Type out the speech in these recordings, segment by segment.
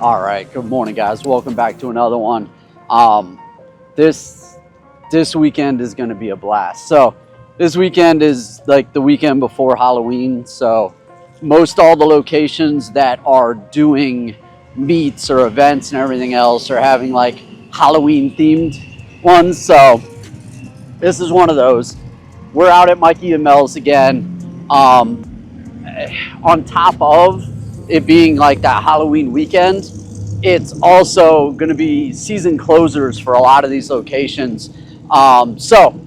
All right, good morning, guys. Welcome back to another one. This weekend is going to be a blast. So this weekend is like the weekend before Halloween. So most all the locations that are doing meets or events and everything else are having like Halloween themed ones. So this is one of those. We're out at Mikey and Mels again. On top of it being like that Halloween weekend, it's also going to be season closers for a lot of these locations. So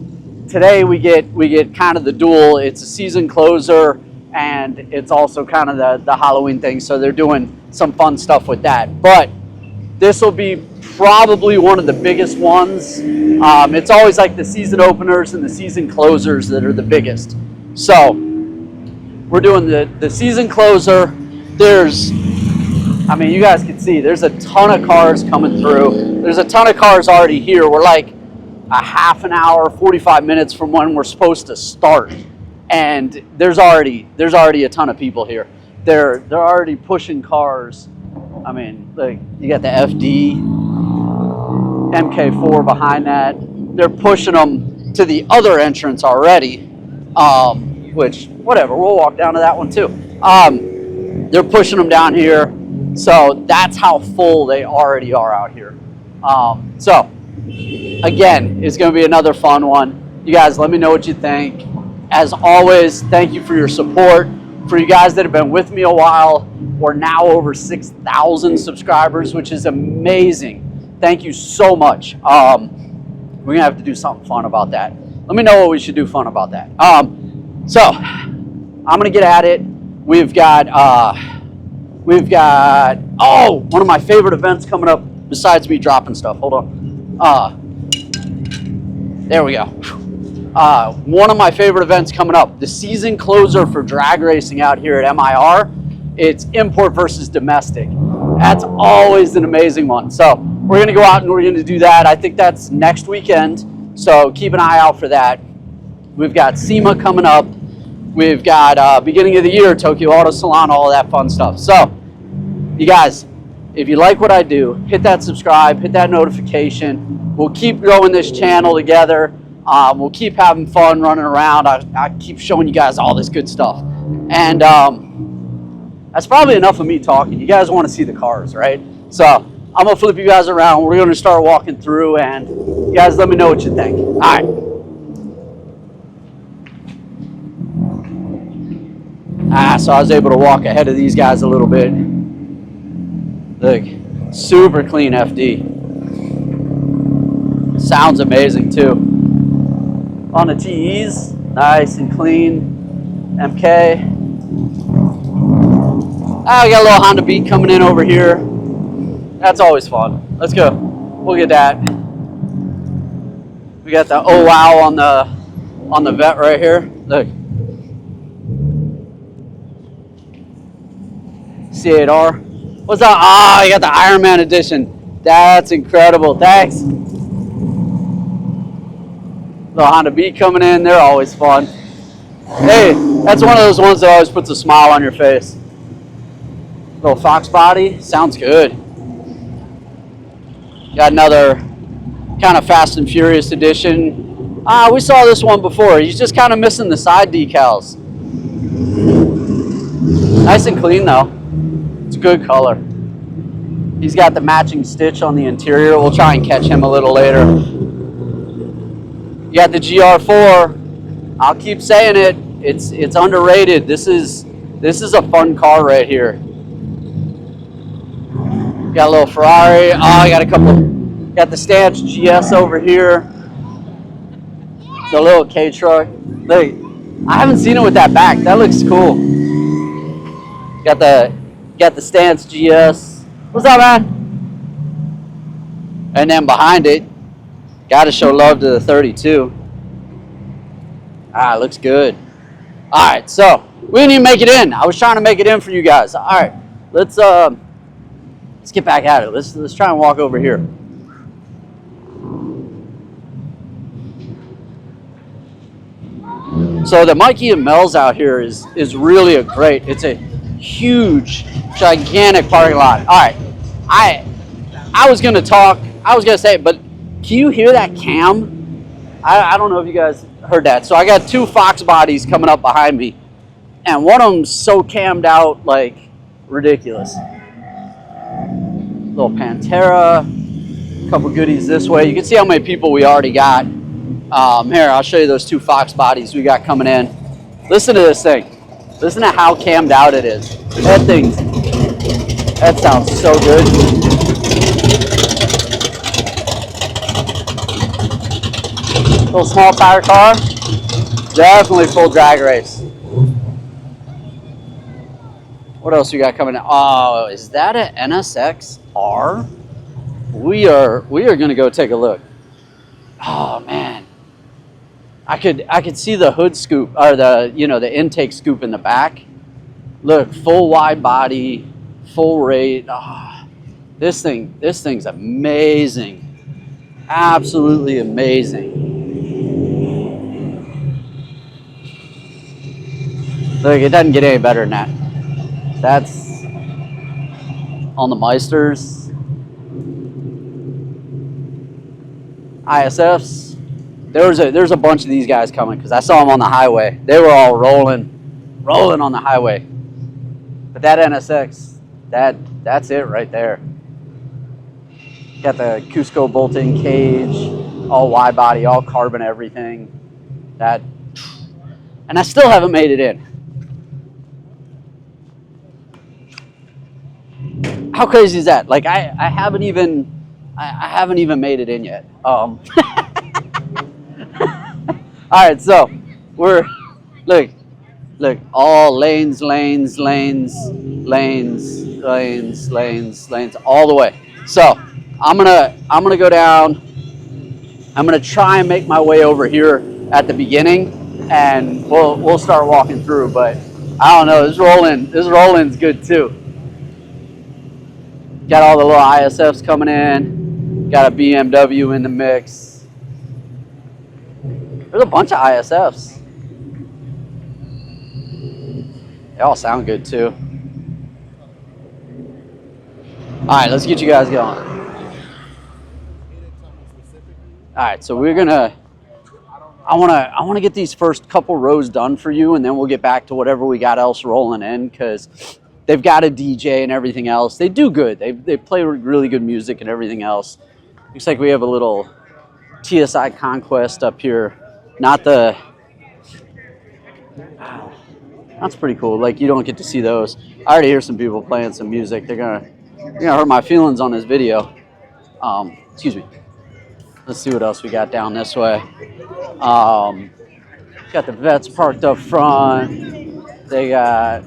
today we get kind of the dual. It's a season closer and it's also kind of the Halloween thing. So they're doing some fun stuff with that. But this will be probably one of the biggest ones. It's always like the season openers and the season closers that are the biggest. So we're doing the season closer. I mean, you guys can see there's a ton of cars coming through. There's a ton of cars already here. We're like a half an hour, 45 minutes from when we're supposed to start. And there's already a ton of people here. They're already pushing cars. I mean, like you got the FD, MK4 behind that. They're pushing them to the other entrance already, which, whatever, we'll walk down to that one too. They're pushing them down here. So that's how full they already are out here. So again, it's going to be another fun one. You guys, let me know what you think. As always, thank you for your support. For you guys that have been with me a while, we're now over 6,000 subscribers, which is amazing. Thank you so much. We're going to have to do something fun about that. Let me know what we should do fun about that. So I'm going to get at it. We've got one of my favorite events coming up besides me dropping stuff. Hold on. There we go. One of my favorite events coming up, the season closer for drag racing out here at MIR. It's import versus domestic. That's always an amazing one. So we're going to go out and we're going to do that. I think that's next weekend. So keep an eye out for that. We've got SEMA coming up. We've got beginning of the year, Tokyo Auto Salon, all of that fun stuff. So, you guys, if you like what I do, hit that subscribe, hit that notification. We'll keep growing this channel together. We'll keep having fun running around. I keep showing you guys all this good stuff. And that's probably enough of me talking. You guys want to see the cars, right? So, I'm going to flip you guys around. We're going to start walking through, and you guys let me know what you think. All right. So I was able to walk ahead of these guys a little bit. Look, super clean FD. Sounds amazing too. On the TEs, nice and clean. MK. We got a little Honda Beat coming in over here. That's always fun. Let's go. We'll get that. We got the oh wow on the vet right here. Look. C8R. What's that? Ah, you got the Iron Man edition. That's incredible. Thanks. The Honda Beat coming in. They're always fun. Hey, that's one of those ones that always puts a smile on your face. Little Fox body. Sounds good. Got another kind of Fast and Furious edition. We saw this one before. He's just kind of missing the side decals. Nice and clean though. It's a good color. He's got the matching stitch on the interior. We'll try and catch him a little later. You got the GR4. I'll keep saying it. It's underrated. This is a fun car right here. Got a little Ferrari. I got a couple. Got the Stance GS over here. The little K truck. Look, I haven't seen it with that back. That looks cool. Got the Stance GS. What's up, man? And then behind it, got to show love to the 32. Looks good. All right, so we didn't even make it in. I was trying to make it in for you guys. All right, let's get back at it. Let's try and walk over here. So the Mikey and Mels out here is really it's a huge, gigantic parking lot. All right, I was gonna talk. I was gonna say, but can you hear that cam? I don't know if you guys heard that. So I got two Fox bodies coming up behind me, and one of them's so cammed out, like ridiculous. Little Pantera, a couple goodies this way. You can see how many people we already got. Here, I'll show you those two Fox bodies we got coming in. Listen to this thing. Listen to how cammed out it is. That sounds so good. Little small tire car. Definitely full drag race. What else we got coming in? Oh, is that an NSX R? We are gonna go take a look. Oh man. I could see the hood scoop, or the the intake scoop in the back. Look, full wide body, full rate. Oh, this thing's amazing. Absolutely amazing. Look, it doesn't get any better than that. That's on the Meisters. ISFs. There's a bunch of these guys coming because I saw them on the highway. They were all rolling on the highway. But that NSX, that's it right there. Got the Cusco bolt-in cage, all wide body, all carbon everything. And I still haven't made it in. How crazy is that? Like I haven't even made it in yet. All right, so we're look all lanes all the way. So I'm gonna go down. I'm gonna try and make my way over here at the beginning, and we'll start walking through. But I don't know. This rolling's good too. Got all the little ISFs coming in. Got a BMW in the mix. There's a bunch of ISFs. They all sound good too. All right, let's get you guys going. All right, so we're gonna. I wanna get these first couple rows done for you, and then we'll get back to whatever we got else rolling in, because they've got a DJ and everything else. They do good. They play really good music and everything else. Looks like we have a little TSI Conquest up here. Not the. Wow, that's pretty cool. Like, you don't get to see those. I already hear some people playing some music. They're gonna hurt my feelings on this video. Excuse me. Let's see what else we got down this way. Got the vets parked up front. They got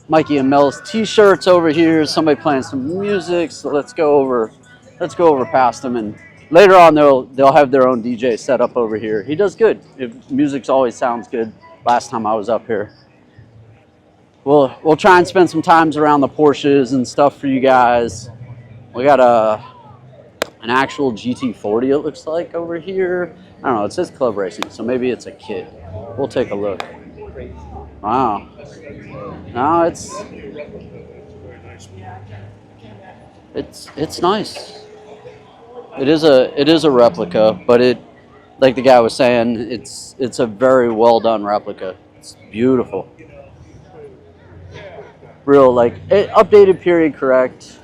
Mikey and Mels t-shirts over here. Somebody playing some music. So let's go over past them, and later on they'll have their own DJ set up over here. He does good. Music's always sounds good. Last time I was up here. We'll try and spend some times around the Porsches and stuff for you guys. We got an actual GT40, it looks like, over here. I don't know, it says Club Racing, so maybe it's a kit. We'll take a look. Wow. No, it's nice. It is a replica, but it, like the guy was saying, it's a very well done replica. It's beautiful. Real, like, updated period correct,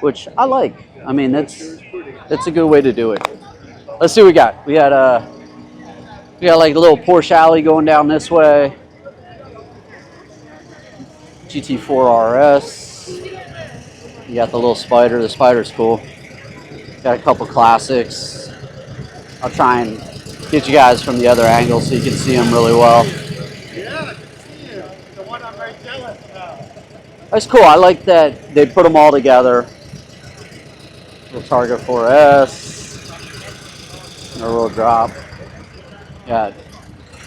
which I like. I mean, that's a good way to do it. Let's see what we got. We got like a little Porsche alley going down this way. GT4 RS. You got the little Spider. The Spider's cool. Got a couple classics. I'll try and get you guys from the other angle so you can see them really well. Yeah, I can see you. The one I'm very jealous of. That's cool. I like that they put them all together. Little Targa 4S. No real drop. Got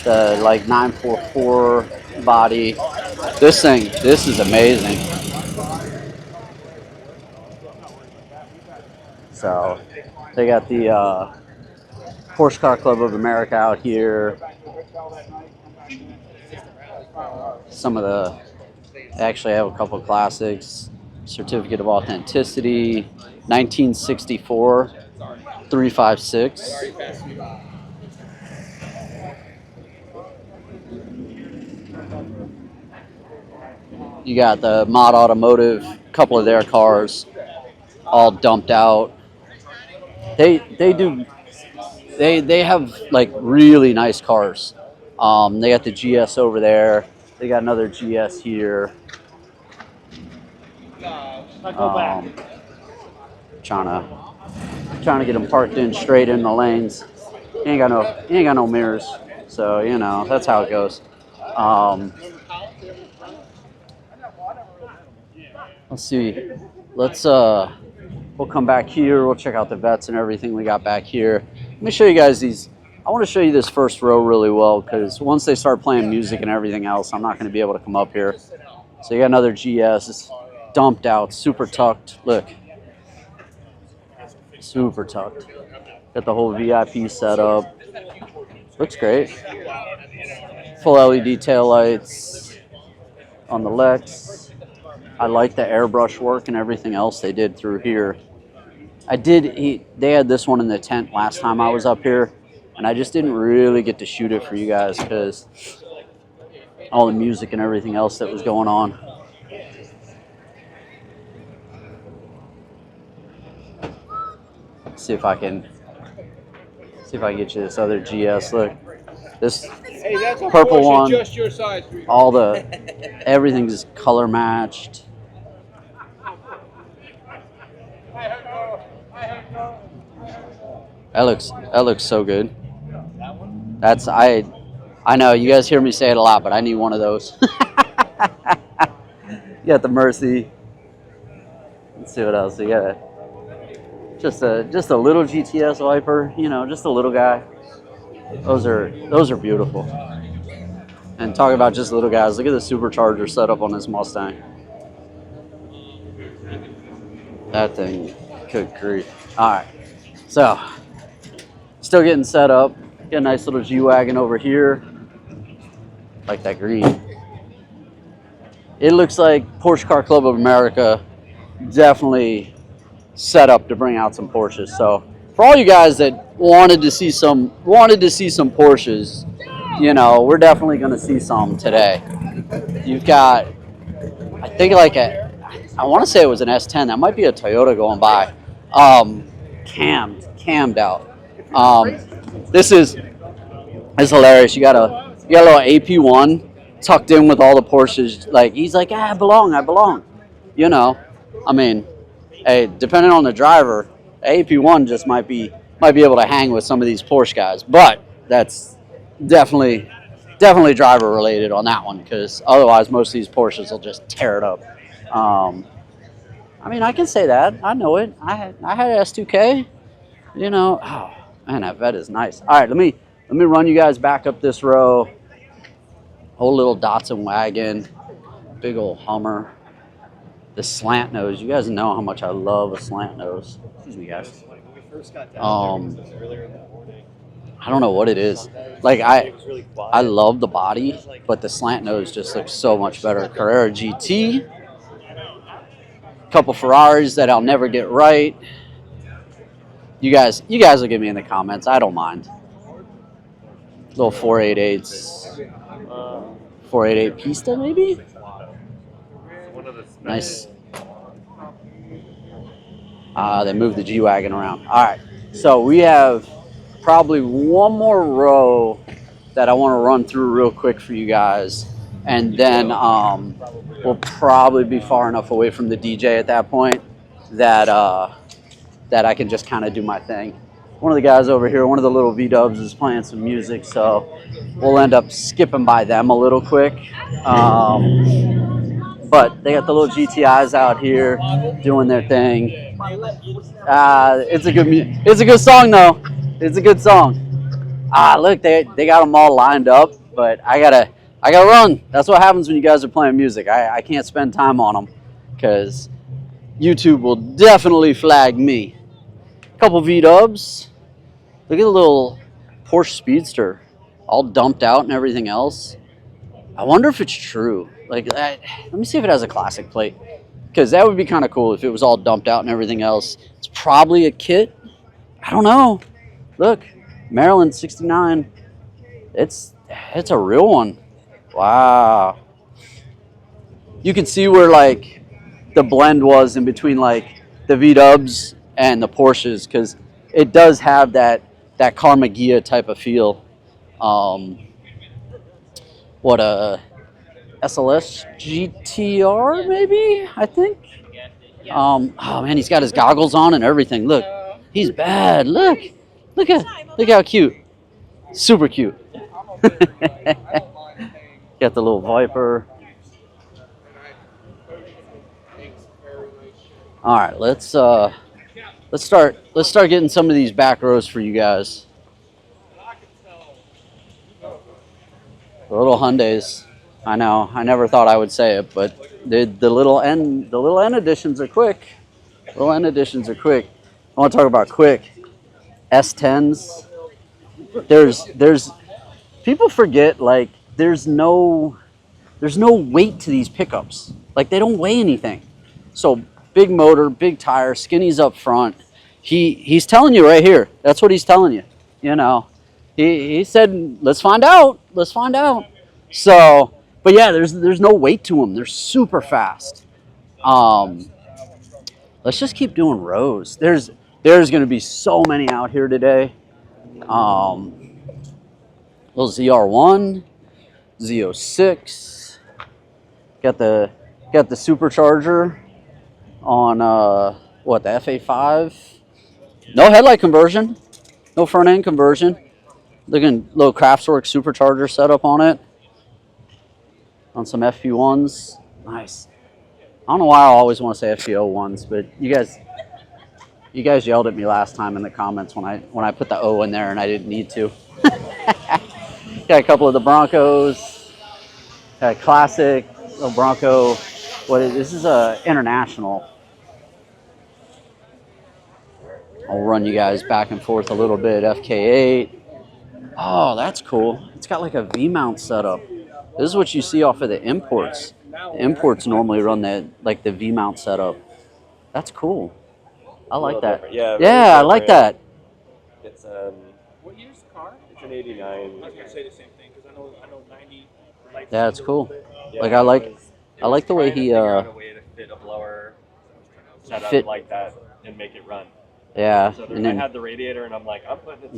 the like 944 body. This is amazing. So they got the Porsche Car Club of America out here. Some of the, they actually have a couple classics. Certificate of authenticity, 1964, 356. You got the Mod Automotive, a couple of their cars, all dumped out. They have like really nice cars. They got the GS over there. They got another GS here. Trying to get them parked in straight in the lanes. He ain't got no mirrors, so you know that's how it goes. Let's see. We'll come back here. We'll check out the vets and everything we got back here. Let me show you guys these. I want to show you this first row really well because once they start playing music and everything else, I'm not going to be able to come up here. So you got another GS. It's dumped out, super tucked. Look. Super tucked. Got the whole VIP setup. Looks great. Full LED taillights on the Lex. I like the airbrush work and everything else they did through here. They had this one in the tent last time I was up here, and I just didn't really get to shoot it for you guys because all the music and everything else that was going on. See if I can get you this other GS. Look, this purple one. Just your size. Everything's color matched. That looks so good. I know you guys hear me say it a lot, but I need one of those. You got the Mercy. Let's see what else you got. Just a little GTS wiper, you know, just a little guy. Those are beautiful. And talk about just little guys. Look at the supercharger setup on this Mustang. That thing, good grief. All right, so still getting set up. Got a nice little G-Wagon over here. Like that green. It looks like Porsche Car Club of America definitely set up to bring out some Porsches. So for all you guys that wanted to see some Porsches, you know, we're definitely going to see some today. You've got, I think I want to say it was an S10. That might be a Toyota going by. Cammed out. This is hilarious. You got a little AP1 tucked in with all the Porsches. Like he's like, I belong. You know, I mean, hey, depending on the driver, AP1 just might be able to hang with some of these Porsche guys. But that's definitely driver related on that one because otherwise most of these Porsches will just tear it up. I mean, I can say that. I know it. I had an S2K. You know, oh man, that vet is nice. All right, let me run you guys back up this row. Whole little Datsun wagon, big old Hummer. The slant nose. You guys know how much I love a slant nose. Excuse me, guys. I don't know what it is. Like I love the body, but the slant nose just looks so much better. Carrera GT. Couple Ferraris that I'll never get right. You guys will give me in the comments. I don't mind. Little 488s. 488 Pista maybe? Nice. They moved the G-Wagon around. All right. So we have probably one more row that I want to run through real quick for you guys. And then we'll probably be far enough away from the DJ at that point that I can just kind of do my thing. One of the guys over here, one of the little V-dubs is playing some music, so we'll end up skipping by them a little quick. But they got the little GTIs out here doing their thing. It's a good song though. It's a good song. Look, they got them all lined up, but I gotta run. That's what happens when you guys are playing music. I can't spend time on them because YouTube will definitely flag me. Couple V-dubs. Look at the little Porsche Speedster, all dumped out and everything else. I wonder if it's true. Like, let me see if it has a classic plate. because that would be kind of cool if it was all dumped out and everything else. It's probably a kit. I don't know. Look, Maryland 69. It's a real one. Wow. You can see where like the blend was in between like the V-dubs and the Porsches, because it does have that Carmagia type of feel. What a SLS GTR maybe, I think. Oh man, he's got his goggles on and everything. Look, he's bad. Look how cute. Super cute. Got the little Viper. All right, let's start getting some of these back rows for you guys. The little Hyundais. I know. I never thought I would say it, but the little N editions are quick. Little N editions are quick. I want to talk about quick. S10s. There's people forget, like, there's no weight to these pickups. Like, they don't weigh anything. So big motor, big tire, skinny's up front. He's telling you right here. That's what he's telling you. You know, he said, let's find out. Let's find out. So, but yeah, there's no weight to them. They're super fast. Let's just keep doing rows. There's going to be so many out here today. Little ZR1, Z06. Got the supercharger on what, the FA5. No headlight conversion, no front end conversion. Looking little Craftsworks supercharger setup on it. On some FP1s. Nice. I don't know why I always want to say FP01s, but you guys yelled at me last time in the comments when I put the O in there and I didn't need to. Got a couple of the Broncos. Got a classic little Bronco. This is a international. I'll run you guys back and forth a little bit. FK8. Oh, that's cool. It's got like a V-mount setup. This is what you see off of the imports. The imports normally run the V-mount setup. That's cool. I like that. Yeah, I like that. It's What year's the car? it's an '89. I was gonna say the same thing because I know 90. Yeah, it's cool. Yeah, Like I like the way he trying to figure out a way to fit a blower setup fit. like that and make it run. Yeah, So and I then had the radiator, and I'm like, I'm putting it.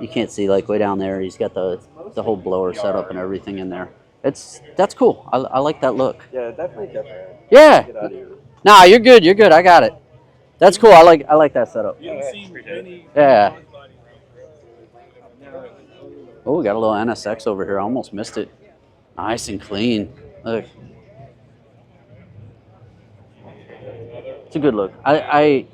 you can't see like way down there. He's got the whole blower setup and everything in there. That's cool. I like that look. Yeah, definitely different. Yeah. Get out of here. Nah, you're good. You're good. I got it. That's cool. I like that setup. You haven't seen many. Yeah. Oh, we got a little NSX over here. I almost missed it. Nice and clean. Look. It's a good look. I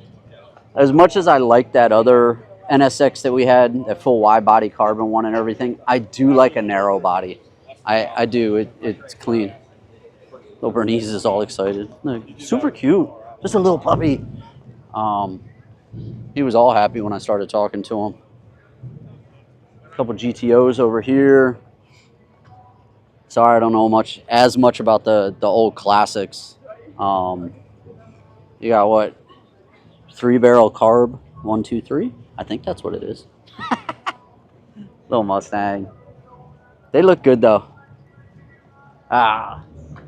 as much as I like that other NSX that we had, that full wide body carbon one and everything, I do like a narrow body. I do. It's clean. Little Bernice is all excited. Look, super cute. Just a little puppy. He was all happy when I started talking to him. A couple GTOs over here. Sorry, I don't know as much about the old classics. You got what? 3-barrel carb, 1, 2, 3. I think that's what it is. Little Mustang. They look good though.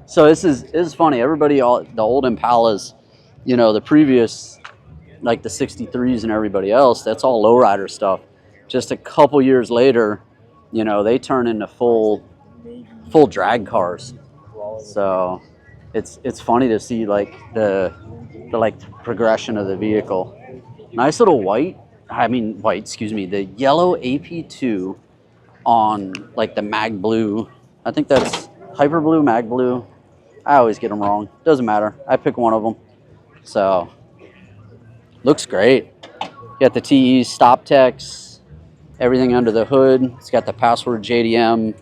So this is funny. Everybody, the old Impalas, you know, the previous, like the 63s and everybody else, that's all lowrider stuff. Just a couple years later, you know, they turn into full drag cars. So it's funny to see like the progression of the vehicle. Nice little the yellow AP2 on like the mag blue. I think that's hyper blue, mag blue. I always get them wrong. Doesn't matter. I pick one of them. So looks great. Got the TE stop techs, everything under the hood. It's got the password JDM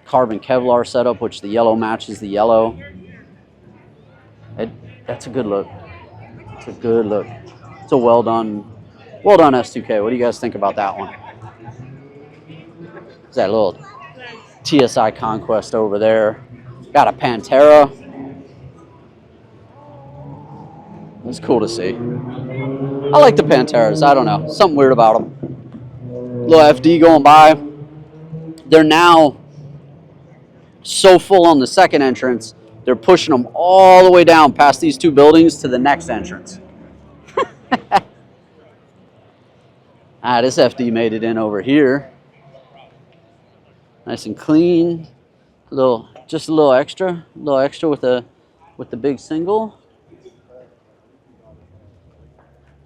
carbon Kevlar setup, which the yellow matches the yellow. That's a good look. It's a good look. It's a well done S2K. What do you guys think about that one? Is that little TSI Conquest over there? Got a Pantera. It's cool to see. I like the Panteras. I don't know. Something weird about them. Little FD going by. They're now so full on the second entrance, they're pushing them all the way down past these two buildings to the next entrance. This FD made it in over here. Nice and clean. Just a little extra with the big single.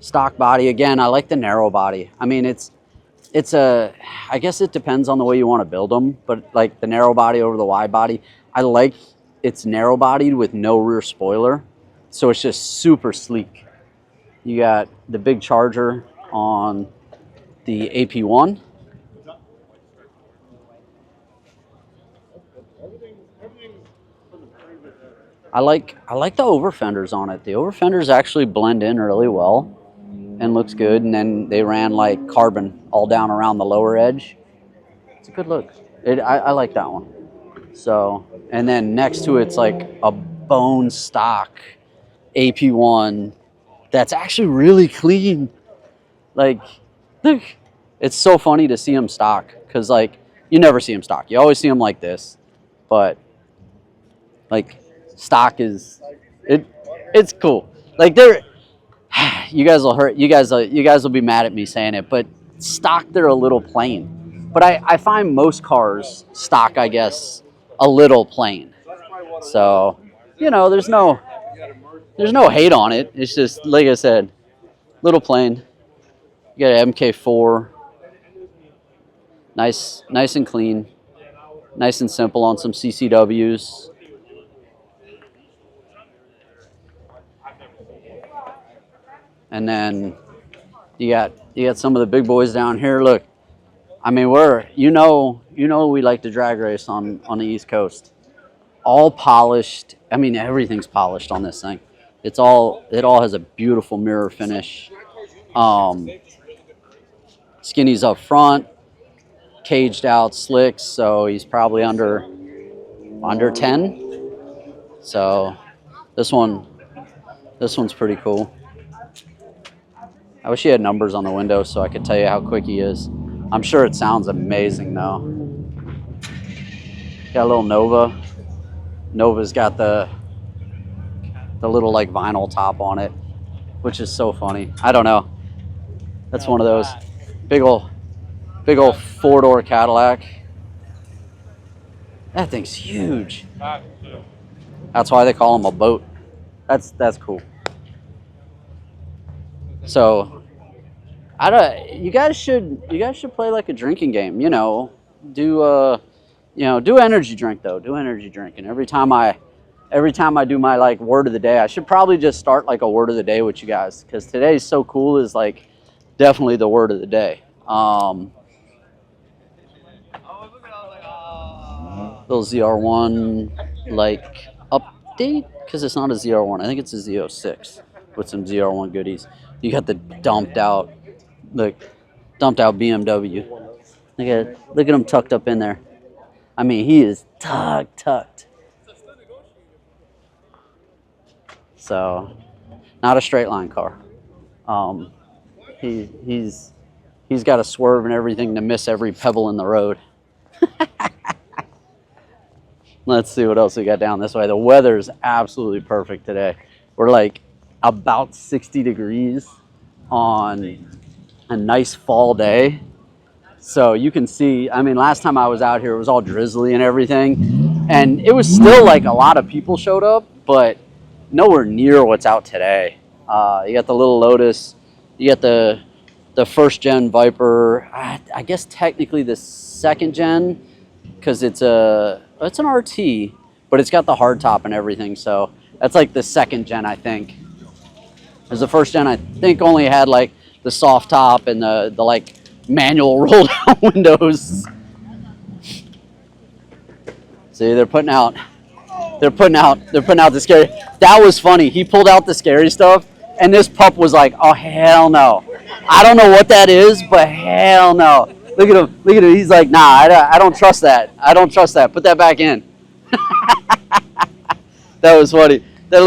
Stock body again. I like the narrow body. I mean, I guess it depends on the way you want to build them, but like the narrow body over the wide body, I like it's narrow bodied with no rear spoiler, so it's just super sleek. You got the big charger on the AP1. I like the over fenders on it. The over fenders actually blend in really well and looks good, and then they ran like carbon all down around the lower edge. It's a good look. I like that one. So, and then next to it's like a bone stock AP1 that's actually really clean. Like, look, it's so funny to see them stock, because like you never see them stock. You always see them like this, but like stock is it's cool. Like you guys will be mad at me saying it, but stock they're a little plain. But I find most cars stock, I guess, a little plain. So, you know, there's no hate on it. It's just, like I said, little plain. You got an MK4. Nice and clean. Nice and simple on some CCWs. And then you got some of the big boys down here. Look, I mean, we like to drag race on the East Coast. All polished. I mean, everything's polished on this thing. It all has a beautiful mirror finish. Skinny's up front, caged out slicks, so he's probably under 10. So this one's pretty cool. I wish he had numbers on the window so I could tell you how quick he is. I'm sure it sounds amazing though. Got a little Nova. Nova's got the little like vinyl top on it, which is so funny. I don't know. That's one of those big old 4-door Cadillac. That thing's huge. That's why they call him a boat. That's cool. So, you guys should play like a drinking game. You know, do energy drink though. Do energy drink, and every time I do my like word of the day, I should probably just start like a word of the day with you guys, because today's so cool is like definitely the word of the day. Little ZR1 like update, because it's not a ZR1. I think it's a Z06 with some ZR1 goodies. You got the dumped out BMW. Look at him tucked up in there. I mean, he is tucked. So, not a straight line car. He's got to swerve and everything to miss every pebble in the road. Let's see what else we got down this way. The weather is absolutely perfect today. We're like about 60 degrees on a nice fall day. So you can see, I mean, last time I was out here, it was all drizzly and everything. And it was still like a lot of people showed up, but nowhere near what's out today. You got the little Lotus. You got the first gen Viper. I guess technically the second gen, because it's an RT, but it's got the hard top and everything. So that's like the second gen, I think. Because the first gen, I think, only had like the soft top and the like manual roll down windows. See, they're putting out the scary. That was funny. He pulled out the scary stuff, and this pup was like, "Oh hell no! I don't know what that is, but hell no!" Look at him. He's like, "Nah, I don't trust that. I don't trust that. Put that back in." That was funny. That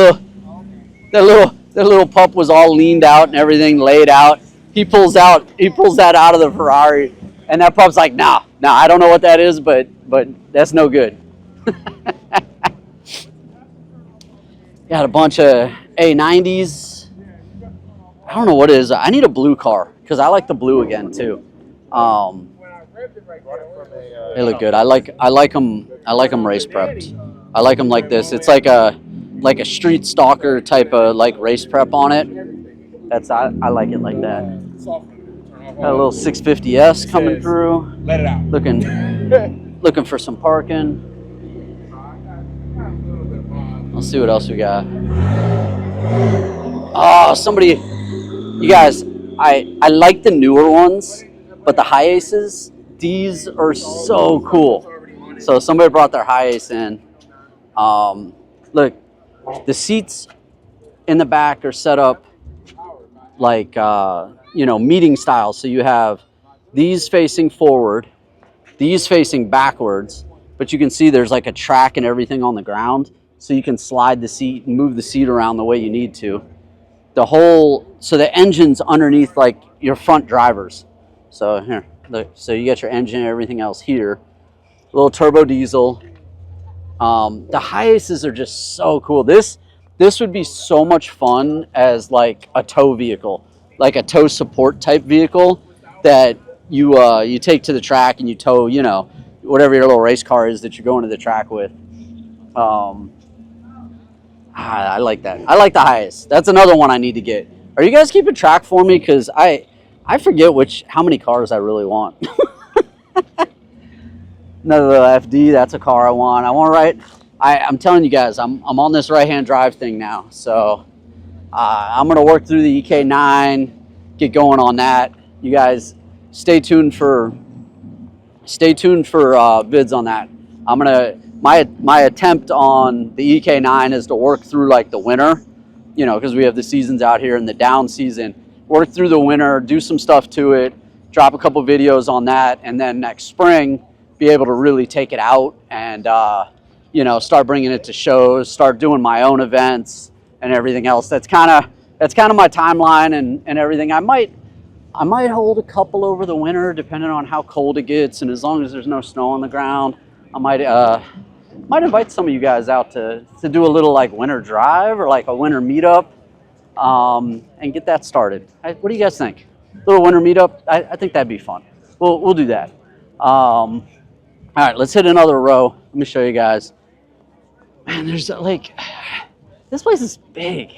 The little pup was all leaned out and everything laid out. He pulls that out of the Ferrari, and that pup's like, nah, I don't know what that is, but that's no good. Got a bunch of A90s. I don't know what it is. I need a blue car because I like the blue again too. They look good. I like them. I like them race prepped. I like them like this. It's like a street stalker type of like race prep on it. I like it like that. Got a little 650S coming through. Let it out. Looking for some parking. Let's see what else we got. Oh, somebody, you guys, I like the newer ones, but the high aces, these are so cool. So somebody brought their high ace in. Look, the seats in the back are set up like, meeting style. So you have these facing forward, these facing backwards, but you can see there's like a track and everything on the ground. So you can slide the seat and move the seat around the way you need to. So the engine's underneath like your front drivers. So here, look, so you got your engine and everything else here. Little turbo diesel. The high aces are just so cool. This would be so much fun as like a tow vehicle, like a tow support type vehicle that you take to the track and you tow, whatever your little race car is that you're going to the track with. I like that. I like the highest. That's another one I need to get. Are you guys keeping track for me? Because I forget how many cars I really want. Another little FD. That's a car I want. I'm telling you guys, I'm on this right-hand drive thing now. So I'm gonna work through the EK9, get going on that. You guys, stay tuned for vids on that. My attempt on the EK9 is to work through like the winter, because we have the seasons out here in the down season. Work through the winter, do some stuff to it, drop a couple videos on that, and then next spring be able to really take it out and start bringing it to shows, start doing my own events and everything else. That's kind of my timeline and everything. I might hold a couple over the winter depending on how cold it gets, and as long as there's no snow on the ground, I might invite some of you guys out to do a little like winter drive or like a winter meetup, and get that started. What do you guys think? A little winter meetup? I think that'd be fun. We'll do that. All right, let's hit another row. Let me show you guys. Man, there's like, this place is big.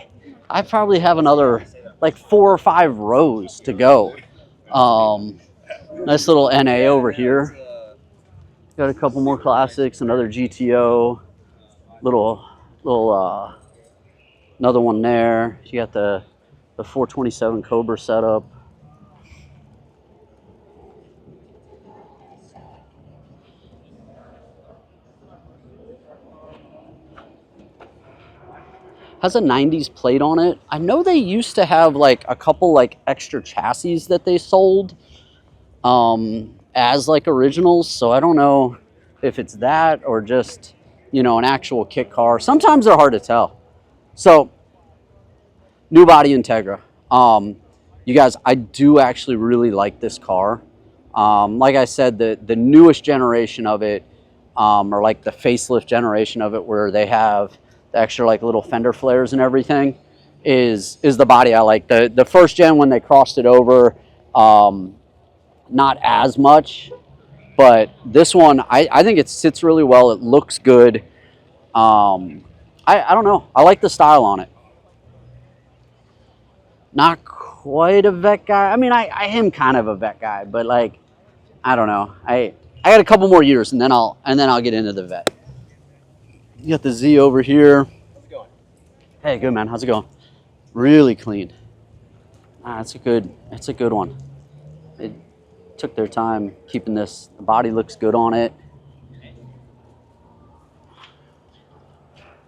I probably have another like 4 or 5 rows to go. Nice little NA over here. Got a couple more classics, another GTO, another one there. You got the 427 Cobra setup. Has a 90s plate on it. I know they used to have like a couple like extra chassis that they sold as like originals, so I don't know if it's that or just an actual kit car. Sometimes they're hard to tell. So new body Integra. You guys, I do actually really like this car. Like I said, the newest generation of it, or like the facelift generation of it, where they have the extra like little fender flares and everything, is the body I like. The first gen, when they crossed it over, not as much, but this one I think it sits really well. It looks good. I don't know, I like the style on it. Not quite a vet guy. I mean, I am kind of a vet guy, but like, I don't know, I got a couple more years and then I'll get into the vet. You got the Z over here. How's it going? Hey, good man. How's it going? Really clean. That's a good one. They took their time keeping this. The body looks good on it.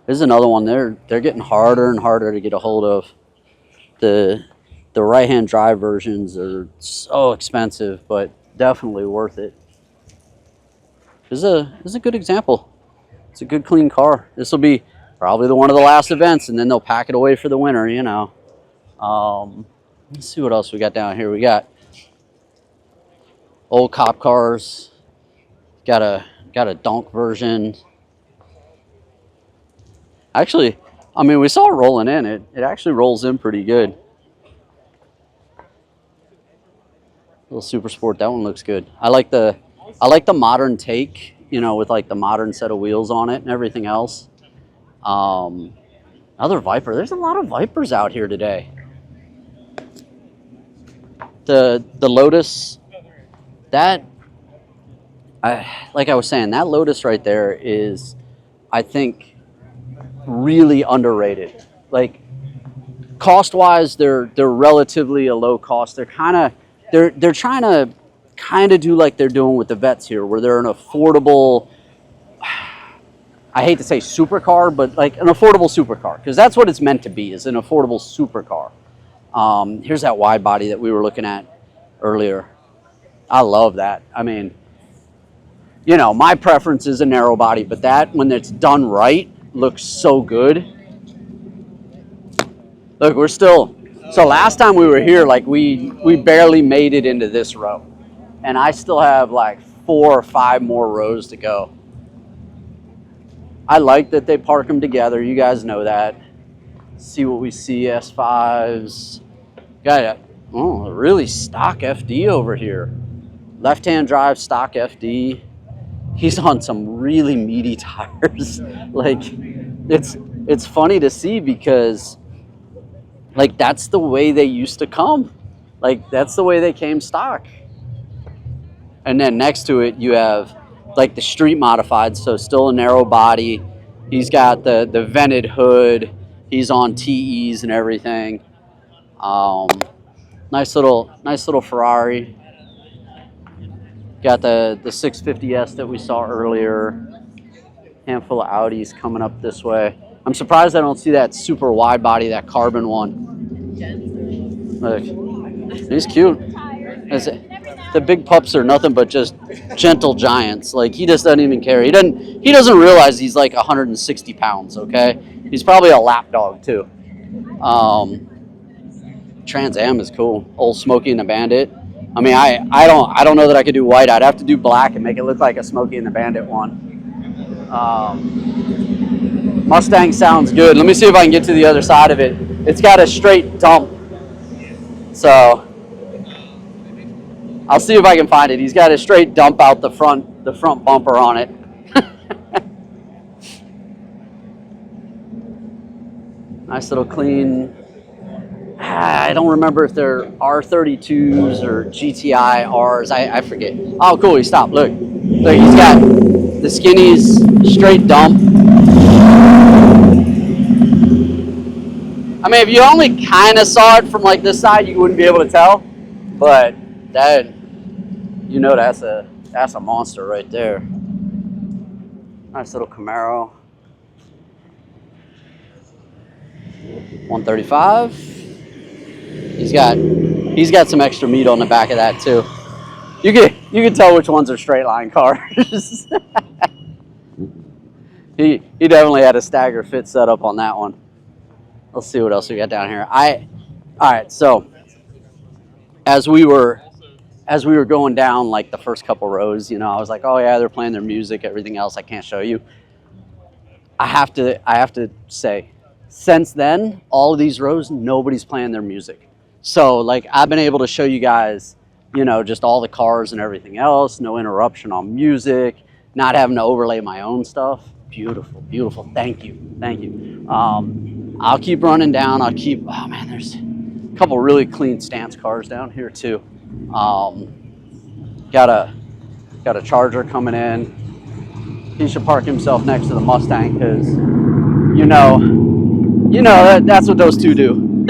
This is another one. They're getting harder and harder to get a hold of. The right-hand drive versions are so expensive, but definitely worth it. This is a good example. It's a good clean car. This will be probably one of the last events, and then they'll pack it away for the winter, Let's see what else we got down here. We got old cop cars. Got a donk version. Actually, I mean, we saw it rolling in. It actually rolls in pretty good. Little Super Sport. That one looks good. I like the modern take, you know, with like the modern set of wheels on it and everything else. Another Viper. There's a lot of Vipers out here today. The Lotus, like I was saying, that Lotus right there is, I think, really underrated. Like, cost-wise, they're relatively a low cost. They're trying to kind of do like they're doing with the Vets here, where they're an affordable, I hate to say supercar, but like an affordable supercar, because that's what it's meant to be, is an affordable supercar. Here's that wide body that we were looking at earlier. I love that. I mean, you know, my preference is a narrow body, but that, when it's done right, looks so good. Look, we're still, so last time we were here, like we barely made it into this row, and I still have like 4 or 5 more rows to go. I like that they park them together. You guys know that. See what we see. S5s. Got a really stock FD over here. Left-hand drive stock FD. He's on some really meaty tires. Like, it's funny to see, because like that's the way they used to come. Like, that's the way they came stock. And then next to it you have like the street modified, so still a narrow body. He's got the vented hood. He's on TEs and everything. Nice little Ferrari. Got the 650S that we saw earlier. Handful of Audis coming up this way. I'm surprised I don't see that super wide body, that carbon one. Look, he's cute. The big pups are nothing but just gentle giants. Like, he just doesn't even care. He doesn't realize he's like 160 pounds. Okay, he's probably a lap dog too. Trans Am is cool. Old Smokey and the Bandit. I mean, I don't know that I could do white. I'd have to do black and make it look like a Smokey and the Bandit one. Mustang sounds good. Let me see if I can get to the other side of it. It's got a straight dump, so I'll see if I can find it. He's got a straight dump out the front bumper on it. Nice little clean. I don't remember if they're R32s or GTI Rs. I forget. Oh, cool. He stopped. Look, he's got the skinnies, straight dump. I mean, if you only kind of saw it from like this side, you wouldn't be able to tell. But that, you know, that's a monster right there. Nice little Camaro. 135. He's got some extra meat on the back of that too. You can tell which ones are straight line cars. He definitely had a stagger fit set up on that one. Let's see what else we got down here. All right, so as we were going down like the first couple rows, you know, I was like, oh yeah, they're playing their music, everything else I can't show you. I have to say, since then, all of these rows, nobody's playing their music. So like, I've been able to show you guys, you know, just all the cars and everything else, no interruption on music, not having to overlay my own stuff. Beautiful, beautiful. Thank you. I'll keep running down. Oh man, there's a couple really clean stance cars down here too. Got a Charger coming in. He should park himself next to the Mustang, because you know that's what those two do.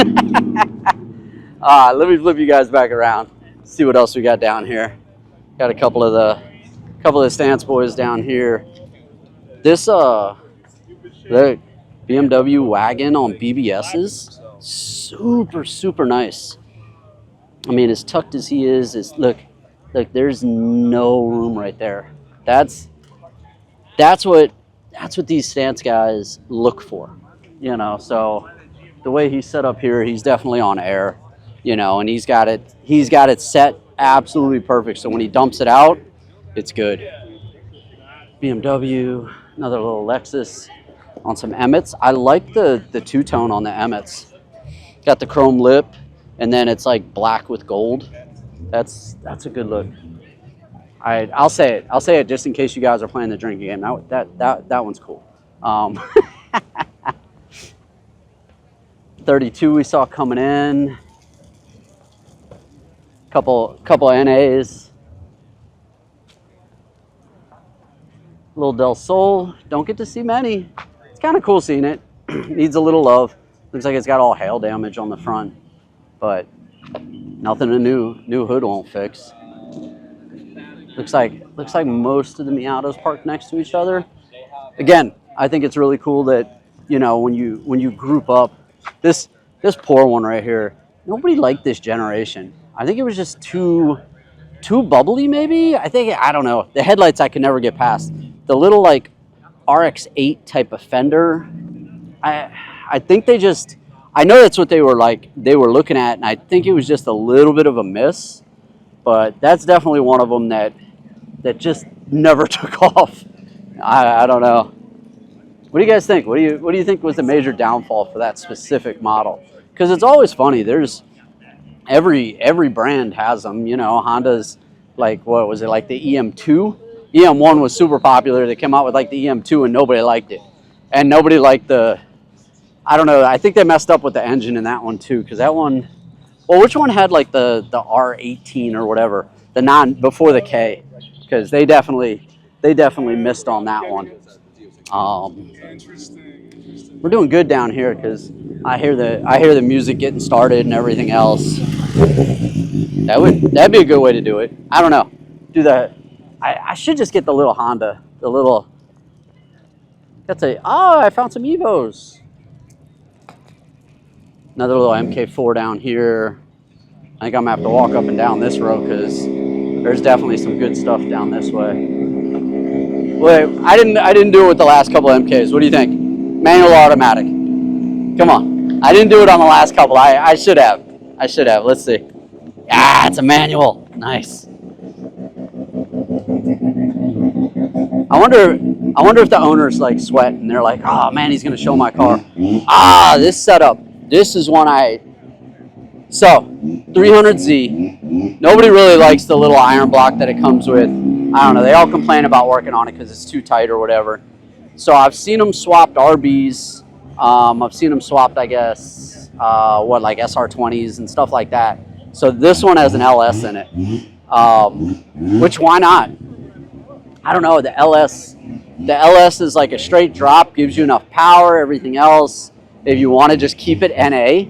Let me flip you guys back around. See what else we got down here. Got a couple of the stance boys down here. This the BMW wagon on BBS's, super nice. I mean, as tucked as he is look, there's no room right there. That's what these stance guys look for, you know. So the way he's set up here, he's definitely on air, you know, and he's got it set absolutely perfect. So when he dumps it out, it's good. BMW, another little Lexus on some Emmets. I like the two-tone on the Emmets. Got the chrome lip, and then it's like black with gold. That's a good look. I'll say it just in case you guys are playing the drinking game. That one's cool. 32 we saw coming in. Couple NAs. Little Del Sol. Don't get to see many. It's kind of cool seeing it. Needs a little love. Looks like it's got all hail damage on the front, but nothing a new hood won't fix. Looks like most of the Miatas parked next to each other. Again, I think it's really cool that, you know, when you group up, this poor one right here, nobody liked this generation. I think it was just too bubbly, maybe. I don't know. The headlights I could never get past. The little like RX-8 type of fender. I think I know that's what they were looking at, and I think it was just a little bit of a miss. But that's definitely one of them that just never took off. I don't know. What do you guys think? What do you think was the major downfall for that specific model? Because it's always funny. There's every brand has them. You know, Honda's like, what was it, like the EM2? EM1 was super popular. They came out with like the EM2 and nobody liked it. And nobody liked I don't know, I think they messed up with the engine in that one too, because that one, well, which one had like the R18 or whatever, before the K? Because they definitely missed on that one. We're doing good down here because I hear the music getting started and everything else. That'd be a good way to do it. I don't know. Do that. I should just get the little Honda, I found some Evos. Another little MK4 down here. I think I'm gonna have to walk up and down this row because there's definitely some good stuff down this way. Wait, I didn't do it with the last couple of MKs. What do you think? Manual or automatic? Come on. I didn't do it on the last couple. I should have. Let's see. Ah, it's a manual. Nice. I wonder if the owners like sweat and they're like, oh man, he's gonna show my car. This setup. This is one so 300Z. Nobody really likes the little iron block that it comes with. I don't know. They all complain about working on it because it's too tight or whatever. So I've seen them swapped RBs. I've seen them swapped, I guess, like SR20s and stuff like that. So this one has an LS in it. Which, why not? I don't know. The LS is like a straight drop, gives you enough power, everything else. If you want to just keep it NA,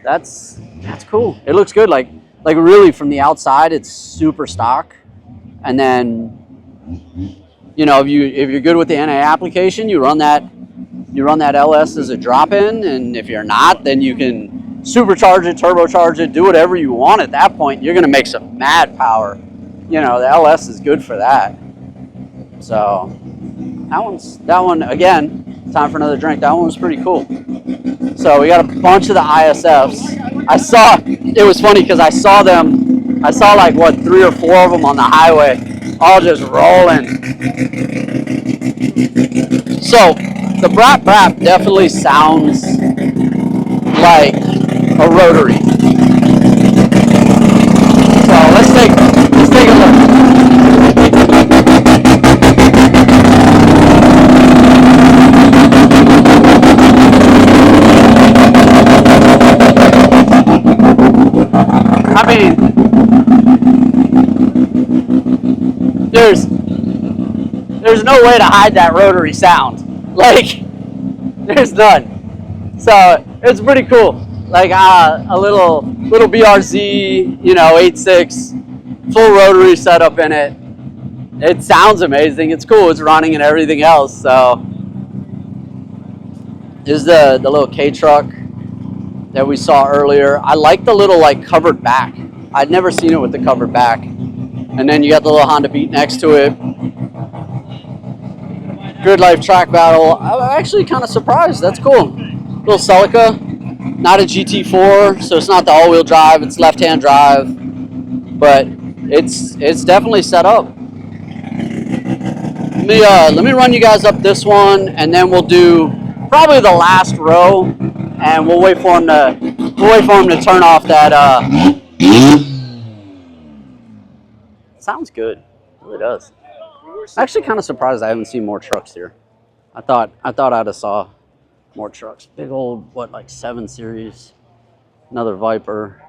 that's cool. It looks good. Like really from the outside, it's super stock. And then, you know, if you're good with the NA application, you run that LS as a drop-in, and if you're not, then you can supercharge it, turbocharge it, do whatever you want. At that point, you're gonna make some mad power. You know, the LS is good for that. So that one again. Time for another drink. That one was pretty cool. So we got a bunch of the ISFs. It was funny because I saw like what, 3 or 4 of them on the highway, all just rolling. So the Brap Brap definitely sounds like a rotary. So let's take a look. I mean, there's no way to hide that rotary sound. Like, there's none. So it's pretty cool. Like a little BRZ, you know, 8.6, full rotary setup in it. It sounds amazing. It's cool. It's running and everything else. So this is the little K truck that we saw earlier. I like the little like covered back. I'd never seen it with the covered back. And then you got the little Honda Beat next to it. Grid Life Track Battle. I'm actually kind of surprised. That's cool. little Celica, not a GT4, so it's not the all-wheel drive. It's left-hand drive, but it's definitely set up. Let me run you guys up this one, and then we'll do probably the last row, and we'll wait for him to turn off that. Sounds good. It really does. I'm actually kind of surprised I haven't seen more trucks here. I thought I'd have saw more trucks. Big old, what, like 7 Series. Another Viper.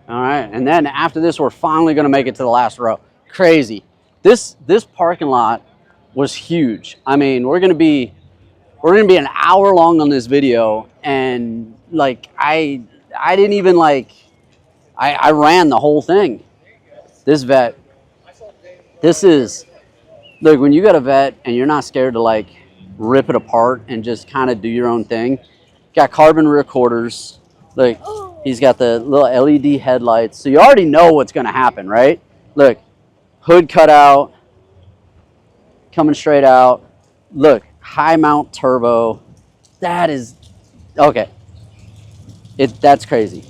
All right, and then after this, we're finally gonna make it to the last row. Crazy. This parking lot was huge. I mean, we're gonna be an hour long on this video, and like I didn't even like. I ran the whole thing. This vet. This is, look, when you got a vet and you're not scared to like rip it apart and just kind of do your own thing. Got carbon rear quarters. Look, he's got the little LED headlights. So you already know what's going to happen, right? Look, hood cut out, coming straight out. Look, high mount turbo. That is, okay. That's crazy.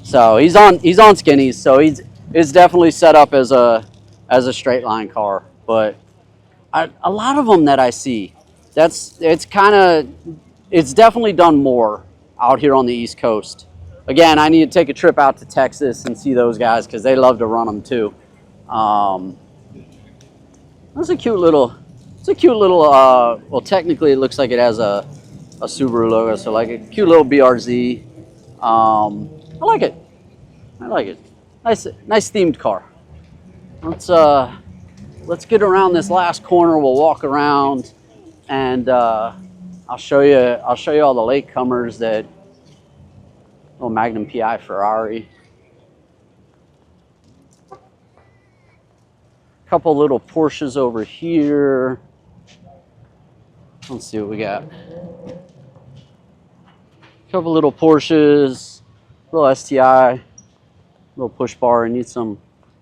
So he's on skinnies. So it's definitely set up as a straight line car. But a lot of them that I see, it's definitely done more out here on the East Coast. Again, I need to take a trip out to Texas and see those guys because they love to run them too. That's a cute little. Well, technically, it looks like it has a Subaru logo, so like a cute little BRZ. I like it. Nice themed car. Let's get around this last corner. We'll walk around, and I'll show you all the latecomers. That little Magnum PI Ferrari. Couple little Porsches over here. Let's see what we got. Couple little Porsches, little STI, little push bar. I need some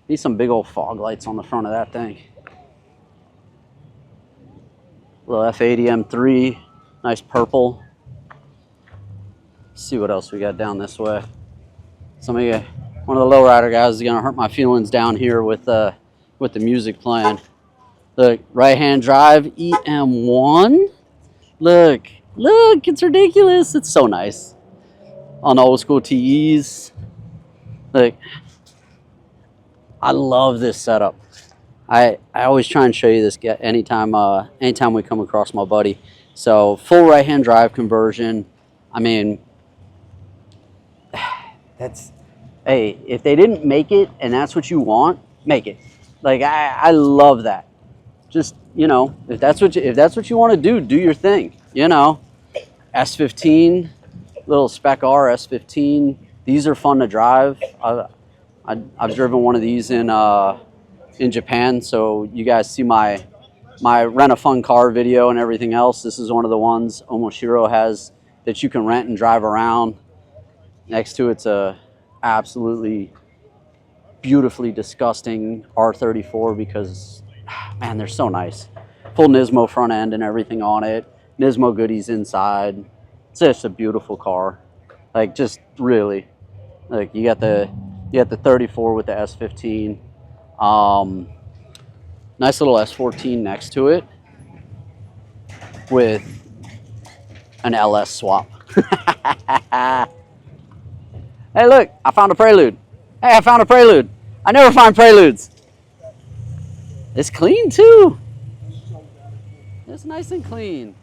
big old fog lights on the front of that thing. Little F80 M3, nice purple. Let's see what else we got down this way. One of the lowrider guys is gonna hurt my feelings down here with the music playing. Look, right-hand drive EM1. Look, it's ridiculous. It's so nice. On the old school TEs. Look, I love this setup. I always try and show you this anytime we come across my buddy. So full right-hand drive conversion. I mean, hey, if they didn't make it and that's what you want, make it. Like I love that. Just, you know, if that's what you want to do your thing. You know, S15, little Spec R S15. These are fun to drive. I've driven one of these in Japan, so you guys see my rent a fun car video and everything else. This is one of the ones Omoshiro has that you can rent and drive around. Next to it's a absolutely beautifully disgusting R34 because, man, they're so nice. Full Nismo front end and everything on it. Nismo goodies inside. It's just a beautiful car. Like, just really. Like, you got the 34 with the S15. Nice little S14 next to it with an LS swap. Hey, look, I found a Prelude. Hey, I found a Prelude. I never find Preludes. It's clean too. It's nice and clean.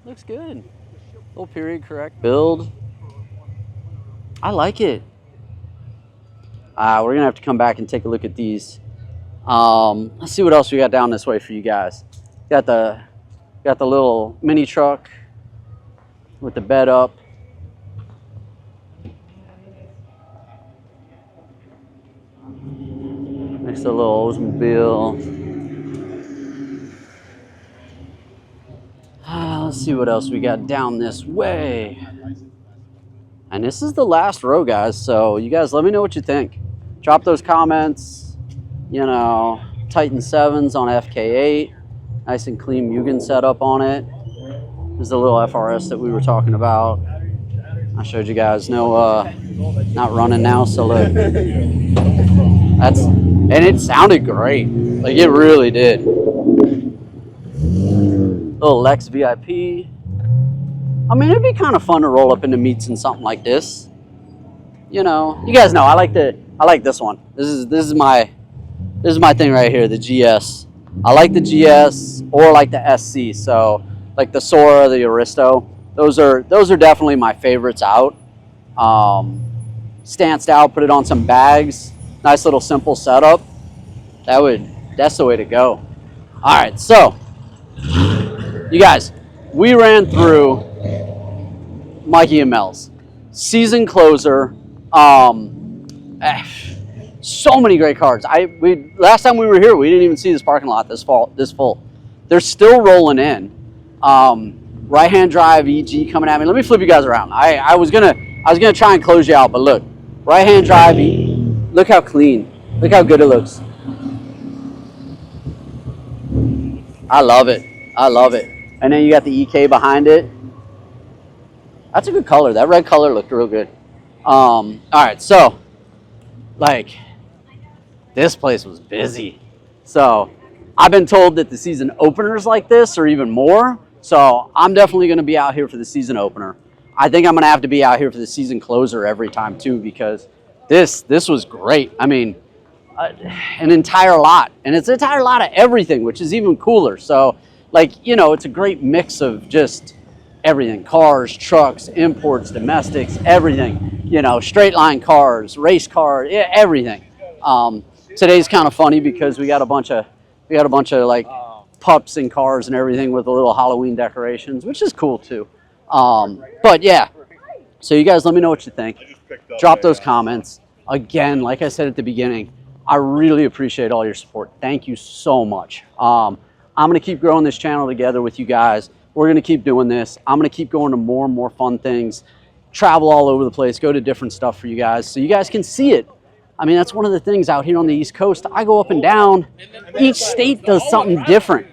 Looks good. Little period correct build. I like it. We're gonna have to come back and take a look at these. Let's see what else we got down this way for you guys. Got the little mini truck with the bed up. Next to a little Oldsmobile. Let's see what else we got down this way. And this is the last row, guys. So you guys let me know what you think. Drop those comments. You know, Titan 7s on FK8. Nice and clean Mugen setup on it. There's the little FRS that we were talking about. I showed you guys. No, not running now. So look, and it sounded great. Like it really did. Little Lex VIP. I mean, it'd be kind of fun to roll up into meets in something like this. You know, you guys know I like this one. This is my thing right here, the GS. I like the GS or like the SC. So like the Sora, the Aristo, those are definitely my favorites out. Stanced out, put it on some bags, nice little simple setup. That's the way to go. All right, so you guys, we ran through Mikey and Mels, season closer. So many great cars. Last time we were here, we didn't even see this parking lot this full. They're still rolling in. Right-hand drive EG coming at me. Let me flip you guys around. I was gonna try and close you out, but look, right-hand drive. Look how clean. Look how good it looks. I love it. I love it. And then you got the EK behind it. That's a good color. That red color looked real good. All right, so like this place was busy. So I've been told that the season openers like this are even more. So I'm definitely going to be out here for the season opener. I think I'm going to have to be out here for the season closer every time too, because this was great. I mean, an entire lot, and it's an entire lot of everything, which is even cooler. So like, you know, it's a great mix of just everything: cars, trucks, imports, domestics, everything, you know, straight line cars, race cars, yeah, everything. Today's kind of funny because we got a bunch of like pups and cars and everything with the little Halloween decorations, which is cool too. But yeah, so you guys let me know what you think. Drop those comments. Again, like I said at the beginning, I really appreciate all your support. Thank you so much. I'm going to keep growing this channel together with you guys. We're going to keep doing this. I'm going to keep going to more and more fun things, travel all over the place, go to different stuff for you guys so you guys can see it. I mean, that's one of the things out here on the East Coast. I go up and down. Each state does something different.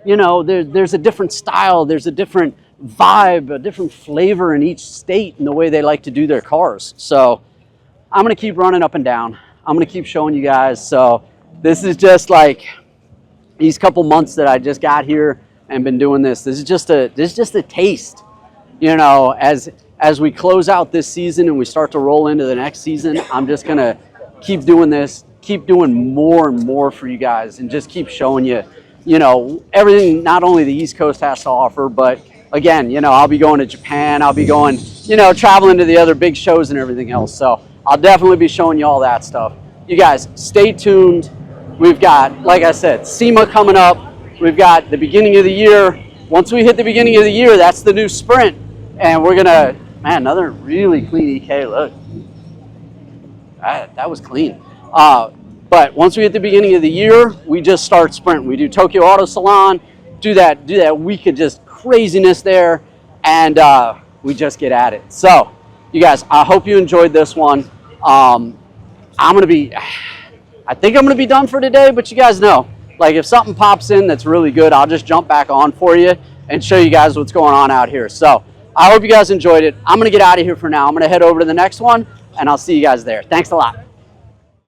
You know, there's a different style. There's a different vibe, a different flavor in each state and the way they like to do their cars. So I'm going to keep running up and down. I'm going to keep showing you guys. So this is just like these couple months that I just got here and been doing this. This is just a taste, you know, as we close out this season and we start to roll into the next season. I'm just going to keep doing this, keep doing more and more for you guys, and just keep showing you, you know, everything not only the East Coast has to offer, but again, you know, I'll be going to Japan, I'll be going, you know, traveling to the other big shows and everything else. So I'll definitely be showing you all that stuff. You guys, stay tuned. We've got, like I said, SEMA coming up. We've got the beginning of the year. Once we hit the beginning of the year, that's the new sprint. And we're gonna, man, another really clean EK. Look, that was clean. But once we hit the beginning of the year, we just start sprint. We do Tokyo Auto Salon, do that week of just craziness there, and we just get at it. So, you guys, I hope you enjoyed this one. I think I'm gonna be done for today, but you guys know, like if something pops in that's really good, I'll just jump back on for you and show you guys what's going on out here. So I hope you guys enjoyed it. I'm gonna get out of here for now. I'm gonna head over to the next one, and I'll see you guys there. Thanks a lot.